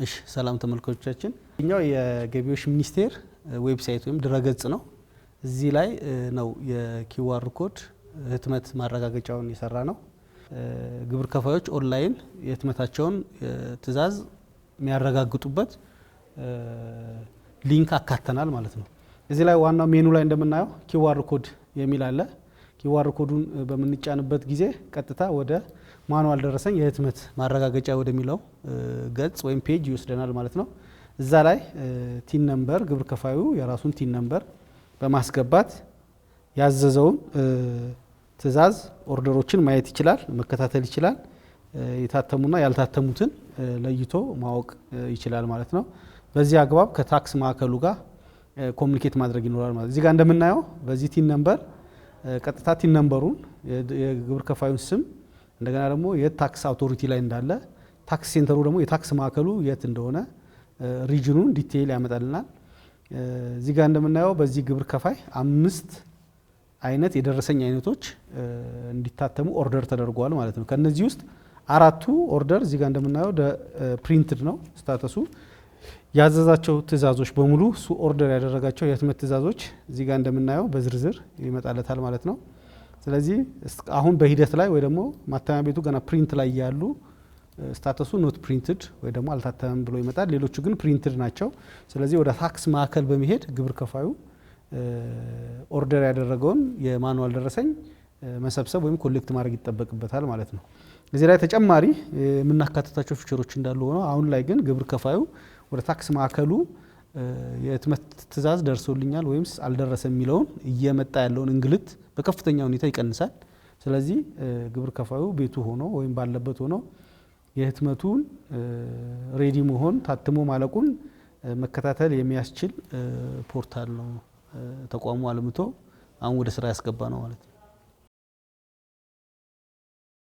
እሺ ሰላም ተመልካቾቻችን እኛው የገቢዎች ሚኒስቴር ዌብሳይት ወይም ድረገጽ ነው። እዚህ ላይ ነው የኪውአር ኮድ ህትመት ማረጋገጫውን የሰራ ነው። ግብር ከፋዮች ኦንላይን የህትመታቸውን ትዕዛዝ የሚያረጋግጡበት ሊንክ አካተናል ማለት ነው። እዚህ ላይ ዋናው ሜኑ ላይ እንደምናየው ኪውአር ኮድ የሚል አለ። ኪውአር ኮዱን በምንጫንበት ጊዜ ቀጥታ ወደ ማኑዋል ደረሰኝ የህትመት ማረጋገጫ ወደሚለው ገጽ ወይም ፔጅ ይወስደናል ማለት ነው። እዛ ላይ ቲን ነምበር ግብር ከፋዩ የራሱን ቲን ነምበር በማስገባት ያዘዘውን ትዕዛዝ ኦርደሮችን ማየት ይችላል፣ መከታተል ይችላል። የታተሙና ያልታተሙትን ለይቶ ማወቅ ይችላል ማለት ነው። በዚህ አግባብ ከታክስ ማዕከሉ ጋር ኮሙኒኬት ማድረግ ይኖራል ማለት። እዚህ ጋር እንደምናየው በዚህ ቲን ነምበር ቀጥታ ቲን ነምበሩን የግብር ከፋዩን ስም እንደገና ደግሞ የት ታክስ አውቶሪቲ ላይ እንዳለ ታክስ ሴንተሩ ደግሞ የታክስ ማዕከሉ የት እንደሆነ ሪጅኑን ዲቴይል ያመጣልናል። እዚህ ጋር እንደምናየው በዚህ ግብር ከፋይ 5 አይነት የደረሰኝ አይነቶች እንዲታተሙ ኦርደር ተደርጓል ማለት ነው። ከነዚህ ውስጥ 4ቱ ኦርደር እዚህ ጋር እንደምናየው ፕሪንትድ ነው ስታተሱ። ያዘዛቸው ትዕዛዞች በሙሉ እሱ ኦርደር ያደረጋቸው የህትመት ትዕዛዞች እዚህ ጋር እንደምናየው በዝርዝር ይመጣለታል ማለት ነው። ስለዚህ አሁን በሂደት ላይ ወይ ደግሞ ማተሚያ ቤቱ ገና ፕሪንት ላይ ያሉ ስታተሱ ኖት ፕሪንትድ ወይ ደግሞ አልታተመም ብሎ ይመጣል። ሌሎቹ ግን ፕሪንትድ ናቸው። ስለዚህ ወደ ታክስ ማዕከል በመሄድ ግብር ከፋዩ ኦርደር ያደረገውን የማኑዋል ደረሰኝ መሰብሰብ ወይም ኮሌክት ማድረግ ይጠበቅበታል ማለት ነው። እዚህ ላይ ተጨማሪ የምናካተታቸው ፊቸሮች እንዳሉ ሆነው አሁን ላይ ግን ግብር ከፋዩ ወደ ታክስ ማዕከሉ የህትመት ትዕዛዝ ደርሶልኛል ወይም አልደረሰም የሚለውን እየመጣ ያለውን እንግልት በከፍተኛ ሁኔታ ይቀንሳል። ስለዚህ ግብር ከፋዩ ቤቱ ሆኖ ወይም ባለበት ሆኖ የህትመቱን ሬዲ መሆን ታትሞ ማለቁን መከታተል የሚያስችል ፖርታል ነው ተቋሙ አልምቶ አሁን ወደ ስራ ያስገባ ነው ማለት ነው።